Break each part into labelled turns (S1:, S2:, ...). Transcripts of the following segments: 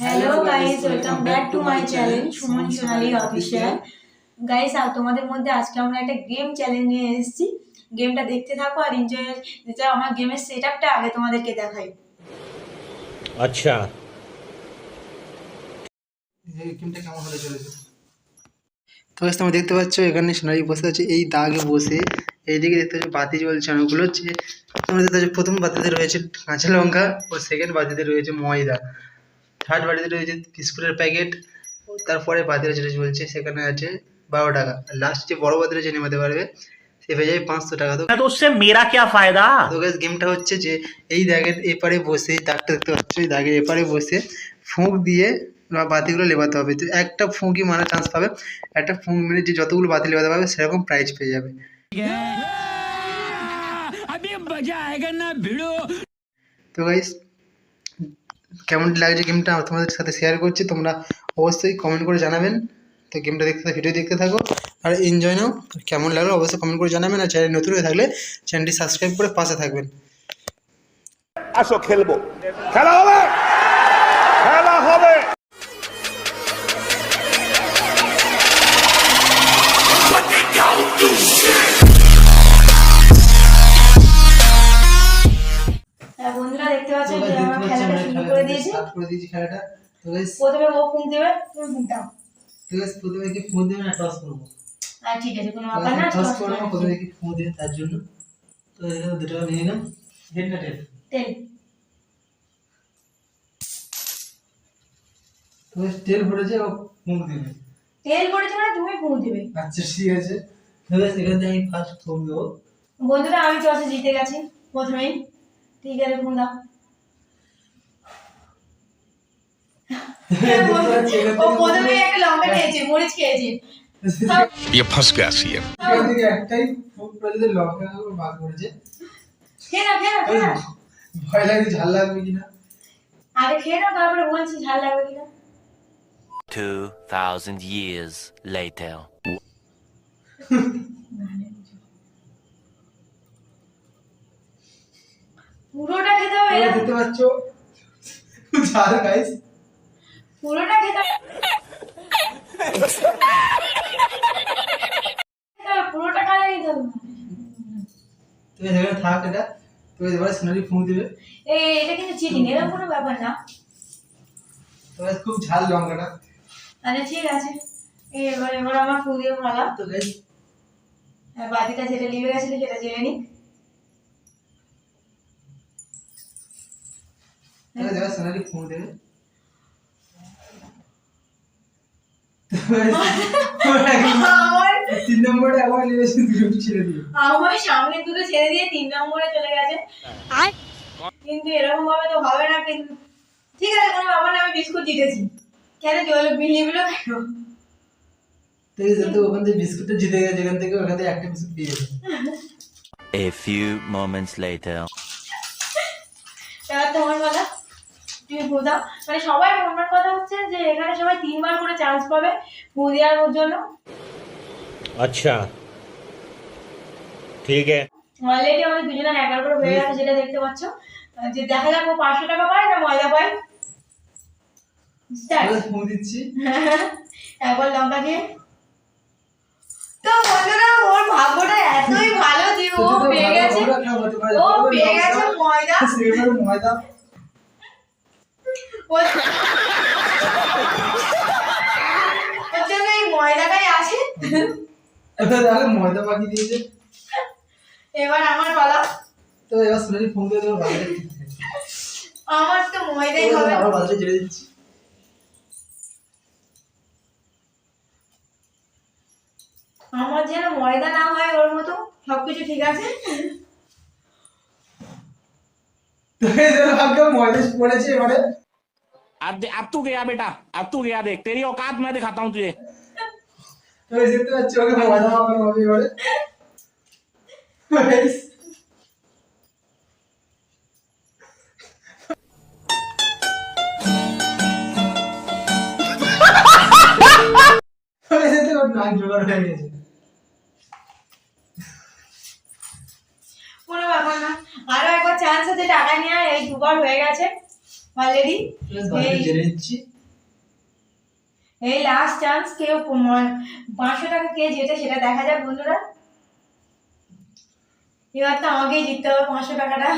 S1: Hello guys, welcome back to my channel Suman Sonali official. Guys, তোমাদের মধ্যে আজকে আমরা একটা গেম চ্যালেঞ্জ নিয়ে এসেছি। গেমটা দেখতে থাকো আর এনজয়। যেটা আমার গেমের সেটআপটা আগে তোমাদেরকে দেখাই।
S2: আচ্ছা,
S3: এই গেমটা কেমন হলে চলেছে। তো গাইস, তোমরা দেখতে পাচ্ছ এখানে সোনালী বসে আছে এই দাগে বসে। এইদিকে দেখতে পাচ্ছ বাতি জ্বলছে অনেকগুলো। হচ্ছে তোমরা দেখতে পাচ্ছ প্রথম বাতিতে রয়েছে কাঁচা লঙ্কা ও সেকেন্ড বাতিতে রয়েছে ময়দা, থার্ড বাতিতে রয়েছে বিস্কুটের প্যাকেট, তারপরে বাতিটা যেটা জ্বলছে সেখানে আছে 12 টাকা। লাস্ট যে বড় বাতিটা যে নেমাতে পারবে সে পেয়ে যাবে 500 টাকা।
S2: तो उससे मेरा क्या फायदा।
S3: তো গাইস, গেমটা হচ্ছে যে এই দাগের এপারে বসে, দাগটা দেখতে পাচ্ছ এই দাগের এপারে বসে ফুঁক দিয়ে বাতিগুলো লেবাতে হবে। তো একটা ফুঁকই মারার চান্স পাবে। একটা ফুঁক মেরে যে যতগুলো বাতি লেবাতে পারবে সেরকম প্রাইজ পেয়ে যাবে। তো গাইস, কেমন লাগছে গেমটা তোমাদের সাথে শেয়ার করছি, তোমরা অবশ্যই কমেন্ট করে জানাবেন। তো গেমটা দেখতে থাকো, ভিডিও দেখতে থাকো আর এনজয় নাও। কেমন লাগলো অবশ্যই কমেন্ট করে জানাবেন, আর চ্যানেল নতুন হয়ে থাকলে চ্যানেলটি সাবস্ক্রাইব করে পাশে থাকবেন।
S4: আসো খেলবো, খেলা হবে, খেলা হবে।
S1: বন্ধুরা দেখতে পাচ্ছ যে আমরা খেলাটা শুরু করে দিয়েছি।
S3: খেলাটা। তো গাইস,
S1: প্রথমে ও ফুঁক দেবে, তুমি ফুঁক দাও।
S3: তো গাইস, প্রথমে কি ফোন দেবে না টস করবো?
S1: ঠিক আছে, কোনো ব্যাপার না।
S3: টস করবো, প্রথমে কি ফোন দেবে তার জন্য। তো এখানে 2 টাকা নিয়ে নিলাম। হেড না টেপ?
S1: তেল।
S3: তো গাইস, তেল ভরেছে ও ফোন দেবে।
S1: তেল পড়েছে মানে তুমি ফুঁক দেবে।
S3: আচ্ছা ঠিক আছে। তো গাইস, এখান থেকে আমি ফার্স্ট ফোন দেবো।
S1: বন্ধুরা, আমি টসে জিতে গেছি প্রথমেই। ঠিক আছে, ফুঁক দাও। ও প্রথমে একটা লঙ্কা খেয়েছে, মরিচ খেয়েছে।
S4: ये फंस गया सीएम।
S3: এখান থেকে একটাই ফোন করে দিতে লঙ্কা বার করেছে।
S1: খেয়ে নাও, খেয়ে নাও, খেয়ে নাও।
S3: ভয় লাগে ঝাল লাগবে কিনা।
S1: আগে খেয়ে নাও, তারপরে বলছি ঝাল লাগবে কিনা।
S5: 2000 years later.
S1: পুরোটা খেতে হবে।
S3: তোমরা দেখতে পাচ্ছ ঝাল গাইস।
S1: পুরোটা খেতে হবে। পুরোটা খাওয়া নিতে হবে।
S3: তুমি এখানে থাক এটা। তুমি এবারে সোনালি ফোন দিবে।
S1: এটা কিন্তু চিটিং, এরকম কোনো ব্যাপার না।
S3: তোমার খুব ঝাল লঙ্কাটা।
S1: আচ্ছা ঠিক আছে, এবার আমার ফুল দিয়ে মালা।
S3: তো গাইস,
S1: বাতিটা যেটা লিভে গেছিল সেটা জেনে নি।
S3: তাহলে এবার সোনালি ফোন দেবে।
S1: আমার
S3: 3 নম্বরটা আবার লিখেছি, দুটো ছেড়ে দিও।
S1: আমার সামনে দুটো ছেড়ে দিয়ে 3 নম্বরে চলে গেছে। কিন্তু এরকম ভাবে তো হবে না। কিন্তু ঠিক আছে, কোনো ব্যাপার না, আমি বিস্কুট জিতেছি। কেন জল বিলিগুলো কেন?
S3: তো এই যে ওখান থেকে বিস্কুটটা জিতে গেছে, এখান থেকে ওখান থেকে একটা বিস্কুট পেয়ে গেছে।
S5: A few moments later.
S1: এবার তোমার কথা, তুমি ফু দাও। মানে সবাই আমার কথা হচ্ছে যে এখানে সবাই 3 বার করে চান্স পাবে ফু দেওয়ার জন্য।
S2: अच्छा ठीक है।
S1: অলরেডি আমাদের দুজনের 11 করে হয়ে গেছে, যেটা দেখতে পাচ্ছ। যে দেখা যাক ও 500 টাকা পায় না ময়দা পায়। স্টার্ট।
S3: তাহলে ফোন দিচ্ছি।
S1: একবার লঙ্কা দিয়ে। তো বন্ধুরা, ওর ভাগ্যটা এতই ভালো যে ও পেয়ে গেছে। ও পেয়ে গেছে ময়দা।
S3: সেবার ময়দা।
S1: ওর জন্য এই ময়দাটাই আছে।
S3: এবার দেখো ময়দা বাকি দিয়েছে।
S1: এবার আমার পালা।
S3: তো এবার সোনালি ফোন দিয়ে তোমার বাজারে ঠিক আছে।
S1: আমার তো ময়দাই হবে।
S3: আবার বাজারে ছেড়ে দিচ্ছি।
S1: আমার যেন ময়দা না হয় ওর মতো সবকিছু ঠিক আছে।
S3: তো এই যে ভাগ্য ময়দা পড়েছে এবারে।
S6: अब तू गया बेटा, अब तू गया, देख तेरी औकात मैं दिखाता हूँ तुझे।
S3: তো এই দেখতে পাচ্ছ ওকে ময়দা মাখানো হবে এবারে। তো এই দেখতে ওর নাক জোগাড় হয়ে গেছে।
S1: কোনো ব্যাপার না, আরো একবার চান্স আছে টাকা নিয়ে। এই 2 বার হয়ে গেছে। অলরেডি
S3: জেনে নিচ্ছি।
S1: এই লাস্ট চান্স, কেউ 500 টাকা কে জেতে সেটা দেখা যাক বন্ধুরা। এবার তো আমাকেই জিততে হবে 500 টাকাটা।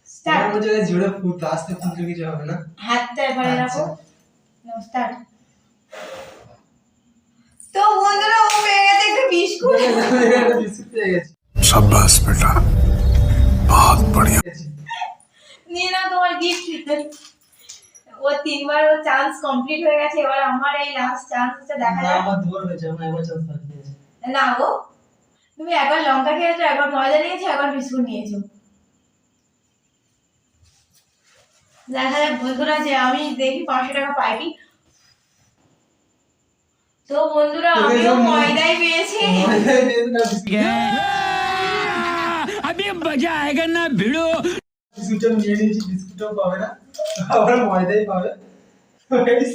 S1: স্টার্ট।
S3: আমার জায়গায় জোরে ফুট আসতে ফুটলে কিছু হবে না।
S1: হাতটা এবারে
S3: আচ্ছা।
S1: রাখো। স্টার্ট। তো বন্ধুরা ও পেয়ে গেছে একটা বিস্কুট।
S3: বিস্কুট পেয়ে গেছি।
S4: शाबाश बेटा बहुत बढ़िया।
S1: নিয়ে নাও তোমার গিফট। ও 3বার ও চান্স কমপ্লিট হয়ে গেছে, এবার আমার এই লাস্ট চান্সটা দেখা
S3: না,
S1: যাক।
S3: আমার দুবার হয়েছে, আমার একবার চান্স বাকি আছে।
S1: না গো, তুমি একবার লঙ্কা খেয়েছো, একবার ময়দা নিয়েছো, একবার বিস্কুট নিয়েছো। দেখা যাক বন্ধুরা, যে আমি দেখি 500 টাকা পাই কি। তো বন্ধুরা আমিও ময়দাই পেয়েছি।
S3: ময়দাই পেয়েছি না বিস্কুট?
S6: अभी मजा आएगा ना भिड़ो।
S3: বিস্কুটটা নিয়ে নিয়েছি, বিস্কুটটাও পাবে না, আবার ময়দাই পাবে। Guys,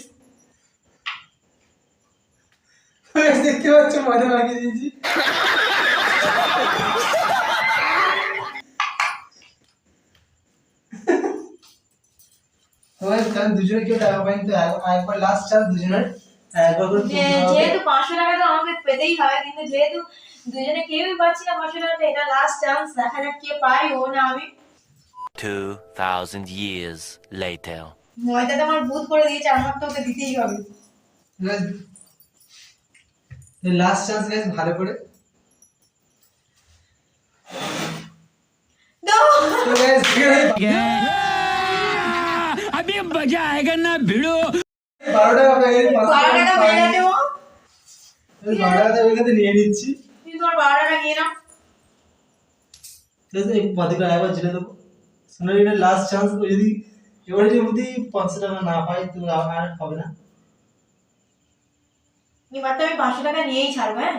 S3: দেখতে পাচ্ছ ময়দা লাগিয়ে দিয়েছি। কারণ দুজনে কেউ টাকা পাইনি, তো একবার লাস্ট চান্স দুজনের একবার করে তুলতে হবে।
S1: যেহেতু 500 টাকা তো আমাকে পেতেই হবে, কিন্তু যেহেতু দুজনে কেউই পাচ্ছি না 500 টাকাটা, এটা লাস্ট চান্স, দেখা যাক কে পায়, ও না আমি।
S5: 2000 years later.
S1: ময়দাটা আমার ভূত করে দিয়েছে, আমার তো ওকে দিতেই হবে।
S3: লাস্ট চান্স গাইস, ভালো করে।
S1: তো
S3: তো গাইস
S6: अभी मजा आएगा ना भिड़ो।
S3: 12 টাকা পেয়ে গেছি,
S1: 12 টাকা পেয়ে গেছে ও।
S3: 12 টাকা পেয়ে গেছে, নিয়ে নিচ্ছি।
S1: তুমি তোমার 12 টাকা নিয়ে নাও।
S3: তো এই বাদিটা একবার জেনে দেবো। সোনালি, এটা লাস্ট চান্স। যদি এবারে যদি 500 টাকা না পাই তো আর হবে না।
S1: এবার তো আমি 500 টাকা নিয়েই ছাড়বো। হ্যাঁ,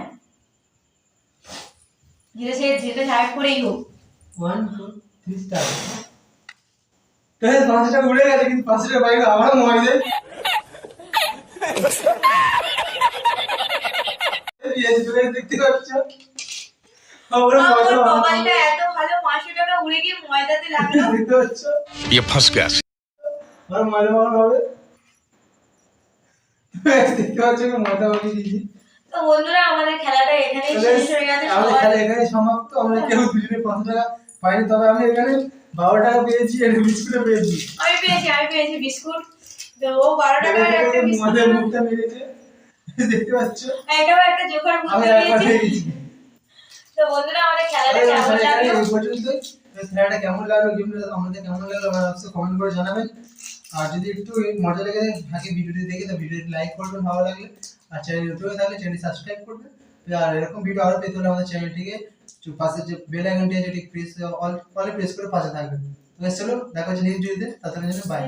S1: যেটা সাহেব করেই হোক।
S3: 1 2 3 স্টার্ট। তো 500 টাকা উড়ে গেছে, কিন্তু 500 টাকা পাই না, আবারও ময়দা। এই যে দেখতে পাচ্ছ, আবারও
S1: আমার
S3: ময়দা।
S1: মোবাইলটা এত ভালো, 500 টাকা উড়ে গিয়ে ময়দাতে লাগলো।
S3: দেখতে পাচ্ছ,
S4: ये फंस गया।
S3: আবার ময়দা মাখানো হবে। দেখতে পাচ্ছ, ময়দা মাখিয়ে দিয়েছি।
S1: তো বন্ধুরা আমাদের খেলাটা এখানেই শেষ হয়ে গেছে।
S3: আমাদের
S1: সবাই-
S3: খেলা এখানে সমাপ্ত। আমরা কেউ দুজনে 500 টাকা পাইনি, তবে আমি এখানে 12 টাকা পেয়েছি, আর বিস্কুটও পেয়েছি।
S1: আমি পেয়েছি বিস্কুট। তো ও 12 টাকার একটা বিস্কুট।
S3: ময়দার মুখটা মেরেছে, দেখতে পাচ্ছ।
S1: এটাও একটা জোকার মুখ
S3: আমি একবার
S1: দিয়েছি।
S3: পেয়ে গেছি।
S1: তো বন্ধুরা আমাদের খেলাটা
S3: আরে
S1: কেমন
S3: এখানে
S1: লাগলো?
S3: এই পর্যন্তই। তো খেলাটা কেমন লাগলো, গেমটা আমাদের কেমন লাগলো, অবশ্যই কমেন্ট করে জানাবেন। আর যদি একটু মজা লেগে থাকে ভিডিওটি দেখে, তো ভিডিওটি লাইক করবেন ভালো লাগলে। আর চ্যানেল নতুন হয়ে থাকলে চ্যানেলটি সাবস্ক্রাইব করবেন। আর এরকম ভিডিও আরো পেতে হলে আমাদের চ্যানেলটিকে পাশে যে বেল আইকনটি আছে, এটি প্রেস অলে প্রেস করে পাশে থাকবেন। তো চলো, দেখা হচ্ছে নেক্সট ভিডিওতে। ততক্ষণের জন্য বাই।